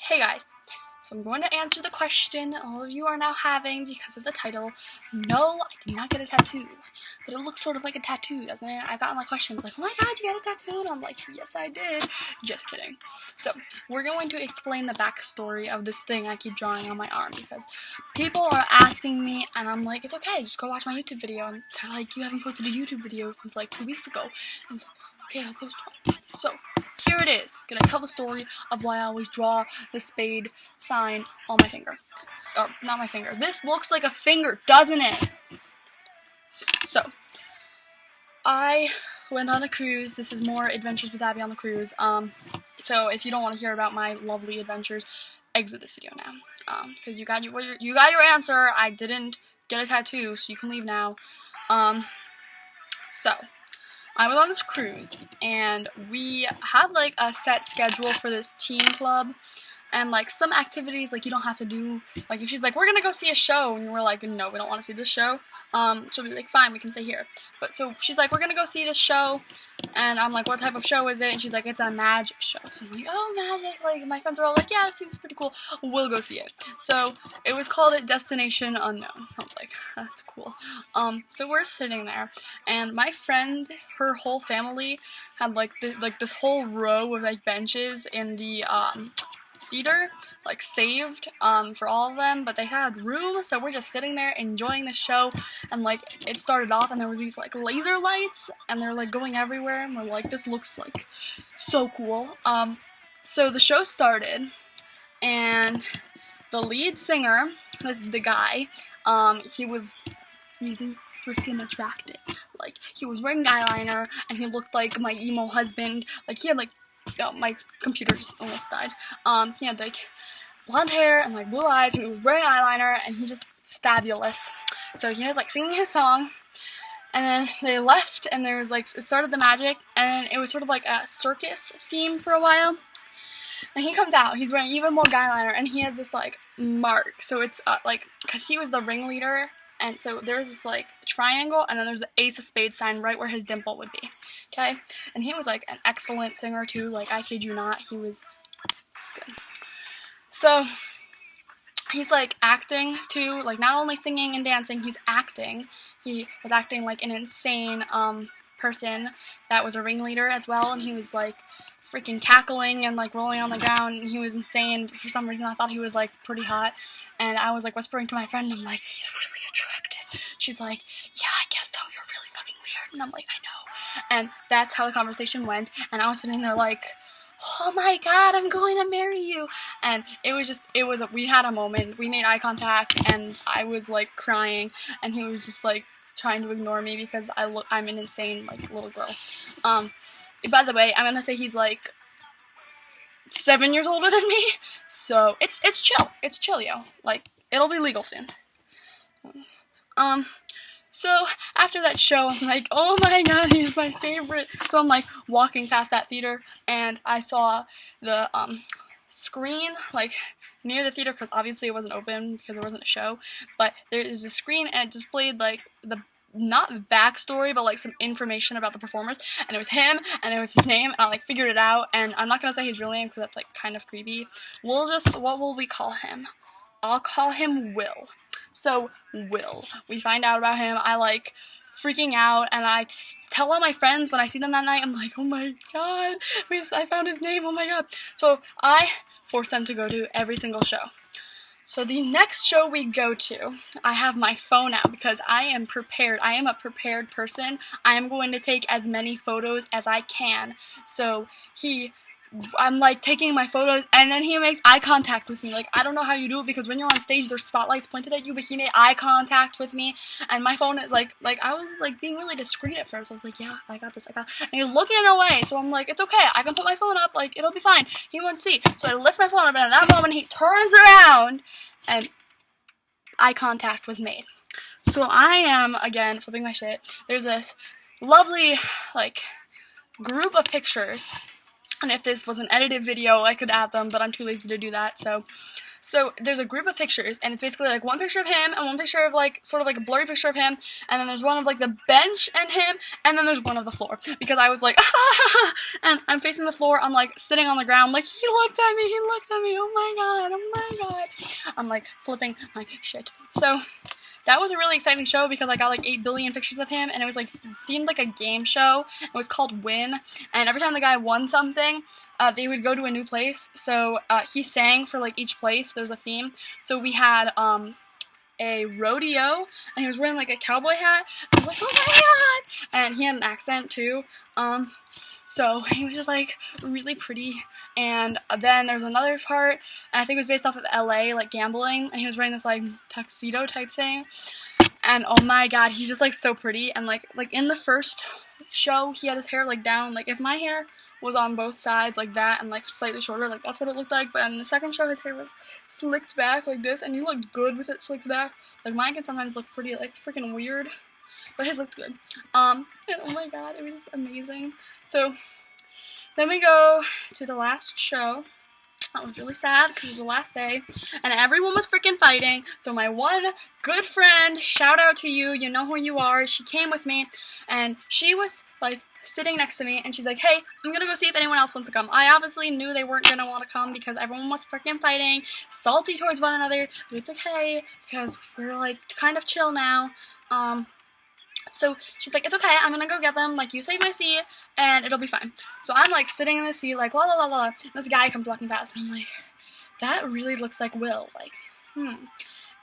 Hey guys, so I'm going to answer the question that all of you are now having because of the title. No, I did not get a tattoo, but it looks sort of like a tattoo, doesn't it? I got a lot of questions like, oh my god, you got a tattoo? And I'm like, yes I did. Just kidding. So, we're going to explain the backstory of this thing I keep drawing on my arm because people are asking me and I'm like, it's okay, just go watch my YouTube video. And they're like, you haven't posted a YouTube video since like 2 weeks ago. And it's like, okay, I'll post one. So, here it is. I'm gonna tell the story of why I always draw the spade sign on my finger. Or, not my finger. This looks like a finger, doesn't it? So, I went on a cruise. This is more Adventures with Abby on the cruise. So if you don't want to hear about my lovely adventures, exit this video now. Because you got your answer. I didn't get a tattoo, so you can leave now. So, I was on this cruise, and we had, like, a set schedule for this teen club, and, like, some activities, like, you don't have to do, like, if she's like, we're gonna go see a show, and we're like, no, we don't want to see this show, she'll be like, fine, we can stay here, but, so, she's like, we're gonna go see this show, and I'm like, what type of show is it? And she's like, it's a magic show. So I'm like, oh, magic. Like, my friends are all like, yeah, it seems pretty cool. We'll go see it. So it was called Destination Unknown. I was like, that's cool. So we're sitting there, and my friend, her whole family had like this whole row of like benches in the theater, like saved for all of them, but they had room, so we're just sitting there enjoying the show, and like it started off and there was these like laser lights and they're like going everywhere, and we're like, this looks like so cool. So the show started, and the lead singer, the guy, he was really freaking attractive. Like, he was wearing eyeliner and he looked like my emo husband. Like, he had like, oh, my computer just almost died. He had like blonde hair and like blue eyes, and he was wearing eyeliner, and he just fabulous. So he was like singing his song, and then they left, and there was like, it started the magic, and it was sort of like a circus theme for a while. And he comes out, he's wearing even more eyeliner, and he has this like mark. So it's like, because he was the ringleader, and so there's this like triangle, and then there's the ace of spades sign right where his dimple would be. Okay? And he was like an excellent singer too, like, I kid you not, he was good. So he's like acting too, like not only singing and dancing, he's acting. He was acting like an insane person that was a ringleader as well, and he was like freaking cackling and like rolling on the ground, and he was insane. For some reason I thought he was like pretty hot, and I was like whispering to my friend, I'm like, he's really attractive. She's like, yeah, I guess so, you're really fucking weird. And I'm like, I know. And that's how the conversation went, and I was sitting there like, oh my god, I'm going to marry you. And we had a moment, we made eye contact, and I was like crying, and he was just like trying to ignore me because I'm an insane like little girl. By the way, I'm gonna say he's like 7 years older than me, so it's chill. It's chill, yo. Like, it'll be legal soon. So after that show, I'm like, oh my god, he's my favorite. So I'm like walking past that theater, and I saw the screen like near the theater, because obviously it wasn't open because there wasn't a show, but there is a screen, and it displayed like the, not backstory, but like some information about the performers, and it was him, and it was his name, and I like figured it out, and I'm not gonna say his real name because that's like kind of creepy. What will we call him? I'll call him Will. So, Will. We find out about him, I like freaking out, and I tell all my friends when I see them that night, I'm like, oh my god, I found his name, oh my god. So, I force them to go to every single show. So the next show we go to, I have my phone out because I am prepared. I am a prepared person. I am going to take as many photos as I can. So I'm like taking my photos, and then he makes eye contact with me. Like, I don't know how you do it, because when you're on stage there's spotlights pointed at you, but he made eye contact with me, and my phone is like I was like being really discreet at first. I was like, yeah, I got this, and he's looking away, so I'm like, it's okay, I can put my phone up, like, it'll be fine, he won't see. So I lift my phone up, and at that moment he turns around, and eye contact was made. So I am, again, flipping my shit. There's this lovely, like, group of pictures, and if this was an edited video, I could add them, but I'm too lazy to do that, so So there's a group of pictures, and it's basically like one picture of him and one picture of like sort of like a blurry picture of him, and then there's one of like the bench and him, and then there's one of the floor, because I was like and I'm facing the floor, I'm like sitting on the ground, like he looked at me, oh my god, I'm like flipping my shit. So that was a really exciting show because I got like 8 billion pictures of him, and it was like themed like a game show. It was called Win, and every time the guy won something, they would go to a new place. So he sang for like each place. There's a theme. So we had a rodeo, and he was wearing like a cowboy hat. I was like, oh my god! And he had an accent too. So he was just like really pretty. And then there's another part, and I think it was based off of LA, like gambling, and he was wearing this like tuxedo type thing. And oh my god, he's just like so pretty. And like in the first show, he had his hair like down. Like if my hair was on both sides like that and like slightly shorter, like that's what it looked like. But in the second show, his hair was slicked back like this, and he looked good with it slicked back. Like mine can sometimes look pretty like freaking weird, but his looked good. And oh my god, it was amazing. So then we go to the last show. That was really sad because it was the last day, and everyone was freaking fighting. So my one good friend, shout out to you, you know who you are, she came with me, and she was like sitting next to me, and she's like, hey, I'm gonna go see if anyone else wants to come. I obviously knew they weren't gonna want to come because everyone was freaking fighting, salty towards one another, but it's okay because we're like kind of chill now. So she's like, it's okay, I'm gonna go get them, like, you save my seat, and it'll be fine. So I'm, like, sitting in the seat, like, la la la la, this guy comes walking past, and I'm like, that really looks like Will, like,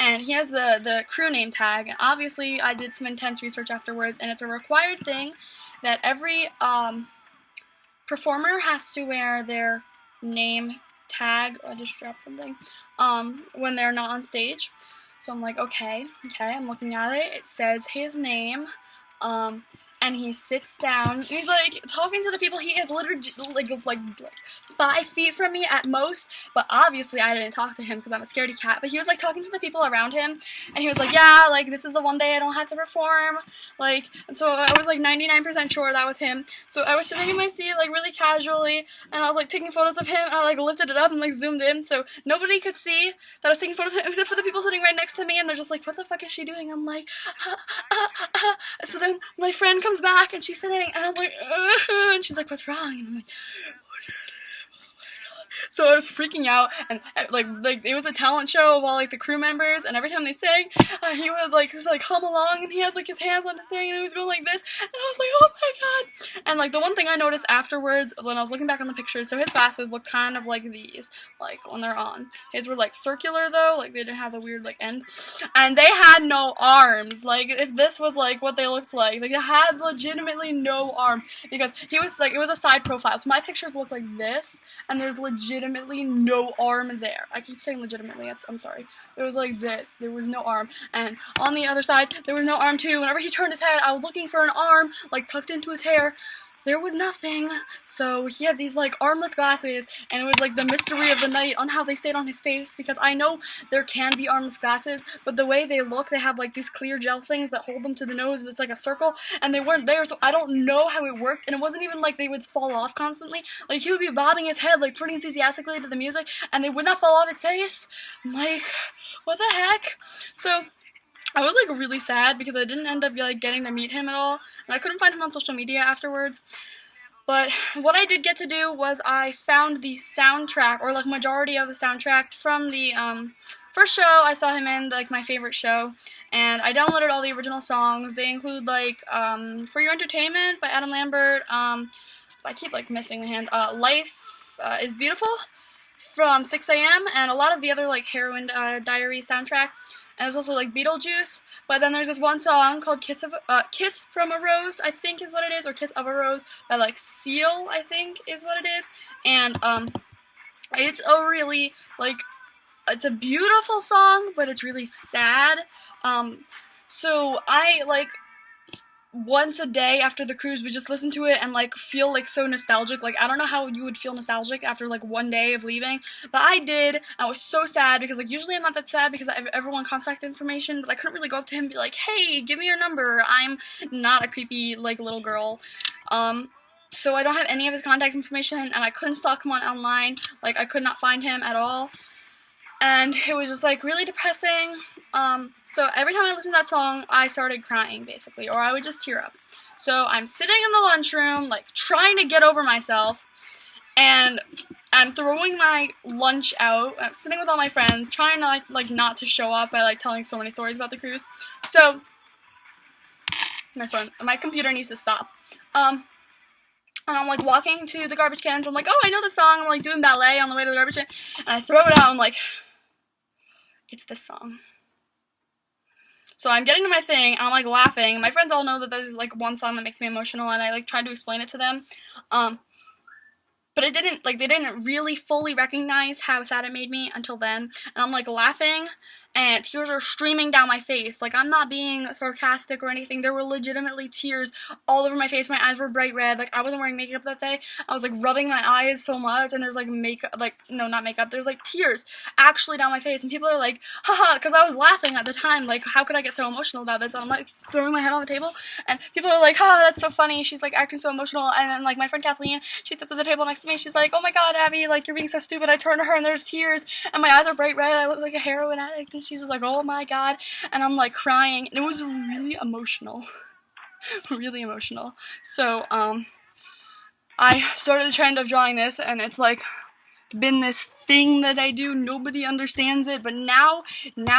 And he has the crew name tag, and obviously I did some intense research afterwards, and it's a required thing that every, performer has to wear their name tag, I just dropped something, when they're not on stage. So I'm like, okay, I'm looking at it, it says his name, and he sits down, he's like talking to the people, he is literally like 5 feet from me at most, but obviously I didn't talk to him because I'm a scaredy cat, but he was like talking to the people around him, and he was like, yeah, like this is the one day I don't have to perform, like, and so I was like 99% sure that was him. So I was sitting in my seat like really casually, and I was like taking photos of him, and I like lifted it up and like zoomed in so nobody could see that I was taking photos of him except for the people sitting right next to me, and they're just like, what the fuck is she doing? I'm like, So then my friend comes back, and she's sitting, and I'm like, and she's like, what's wrong? And I'm like, so I was freaking out, and like it was a talent show of all like the crew members, and every time they sang, he would like just like hum along, and he had like his hands on the thing, and he was going like this, and I was like, oh my god. And like the one thing I noticed afterwards when I was looking back on the pictures, so his glasses looked kind of like these, like when they're on. His were like circular though, like they didn't have the weird like end, and they had no arms. Like if this was like what they looked like they had legitimately no arms, because he was like, it was a side profile, so my pictures look like this, and there's legitimately no arm there. I keep saying legitimately, I'm sorry. It was like this. There was no arm. And on the other side, there was no arm too. Whenever he turned his head, I was looking for an arm, like tucked into his hair. There was nothing. So he had these like armless glasses, and it was like the mystery of the night on how they stayed on his face, because I know there can be armless glasses, but the way they look, they have like these clear gel things that hold them to the nose, it's like a circle, and they weren't there, so I don't know how it worked, and it wasn't even like they would fall off constantly. Like he would be bobbing his head like pretty enthusiastically to the music, and they would not fall off his face. I'm like, what the heck? So I was like really sad because I didn't end up like getting to meet him at all, and I couldn't find him on social media afterwards. But what I did get to do was I found the soundtrack, or like majority of the soundtrack from the first show I saw him in, like my favorite show, and I downloaded all the original songs. They include like For Your Entertainment by Adam Lambert, I keep like missing the hand, Life is Beautiful from 6am, and a lot of the other like Heroin Diary soundtrack. And there's also like Beetlejuice, but then there's this one song called Kiss from a Rose, I think is what it is, or Kiss of a Rose by like Seal, I think is what it is. And it's a really like, it's a beautiful song, but it's really sad. So I like once a day after the cruise would just listen to it and like feel like so nostalgic. Like I don't know how you would feel nostalgic after like one day of leaving, but I did. I was so sad because like usually I'm not that sad because I have everyone's contact information, but I couldn't really go up to him and be like, hey, give me your number. I'm not a creepy like little girl. So I don't have any of his contact information, and I couldn't stalk him online. Like I could not find him at all. and it was just like really depressing. So every time I listened to that song, I started crying basically, or I would just tear up. So I'm sitting in the lunchroom, like trying to get over myself, and I'm throwing my lunch out. I'm sitting with all my friends, trying to like not to show off by like telling so many stories about the cruise. So my computer needs to stop. And I'm like walking to the garbage cans. I'm like, oh, I know the song. I'm like doing ballet on the way to the garbage can, and I throw it out. I'm like, it's this song. So I'm getting to my thing, and I'm like laughing. My friends all know that there's like one song that makes me emotional, and I like tried to explain it to them. But it didn't, like, they didn't really fully recognize how sad it made me until then. And I'm, like, laughing, and tears are streaming down my face. Like, I'm not being sarcastic or anything. There were legitimately tears all over my face. My eyes were bright red. Like, I wasn't wearing makeup that day. I was, like, rubbing my eyes so much, and there's, like, makeup, like, no, not makeup. There's, like, tears actually down my face. And people are like, haha, because I was laughing at the time. Like, how could I get so emotional about this? And I'm, like, throwing my head on the table, and people are like, haha, that's so funny. She's, like, acting so emotional. And then, like, my friend Kathleen, she sits at the table next to me. She's like, oh my god, Abby, like, you're being so stupid. I turn to her, and there's tears, and my eyes are bright red. I look like a heroin addict, and she's just like, oh my god, and I'm like crying, and it was really emotional. Really emotional. So I started the trend of drawing this, and it's like been this thing that I do. Nobody understands it, but now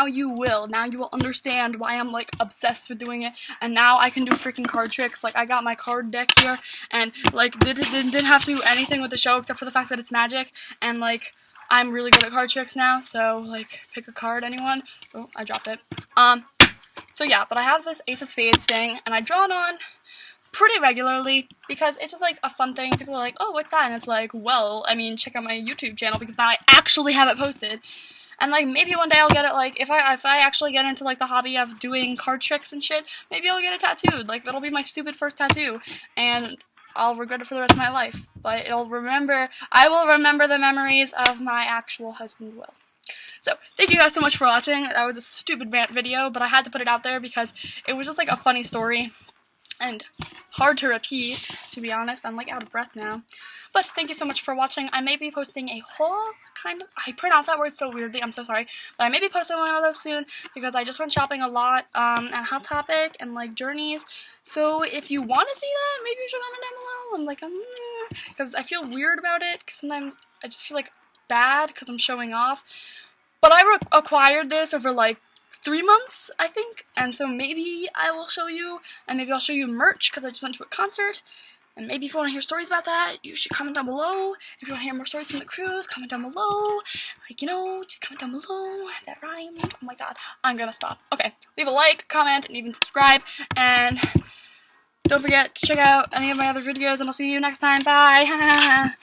you will. Now you will understand why I'm like obsessed with doing it, and now I can do freaking card tricks. Like, I got my card deck here, and like didn't have to do anything with the show except for the fact that it's magic, and like I'm really good at card tricks now. So like, pick a card, anyone. Oh, I dropped it. So yeah, but I have this Ace of Spades thing, and I draw it on pretty regularly because it's just like a fun thing. People are like, oh, what's that? And it's like, well, I mean, check out my YouTube channel because now I actually have it posted. And like, maybe one day I'll get it, like, if I actually get into like the hobby of doing card tricks and shit, maybe I'll get it tattooed. Like, that'll be my stupid first tattoo, and I'll regret it for the rest of my life. But I will remember the memories of my actual husband, Will. So, thank you guys so much for watching. That was a stupid rant video, but I had to put it out there because it was just like a funny story. And hard to repeat, to be honest. I'm like out of breath now. But thank you so much for watching. I may be posting a whole kind of, I pronounce that word so weirdly, I'm so sorry. But I may be posting one of those soon because I just went shopping a lot at Hot Topic and like Journeys. So if you want to see that, maybe you should comment down below. I'm like, because I feel weird about it, because sometimes I just feel like bad because I'm showing off. But I acquired this over like 3 months, I think, and so maybe I will show you, and maybe I'll show you merch, because I just went to a concert, and maybe if you want to hear stories about that, you should comment down below. If you want to hear more stories from the cruise, comment down below. Like, you know, just comment down below. That rhymed. Oh my god, I'm gonna stop. Okay, leave a like, comment, and even subscribe, and don't forget to check out any of my other videos, and I'll see you next time. Bye!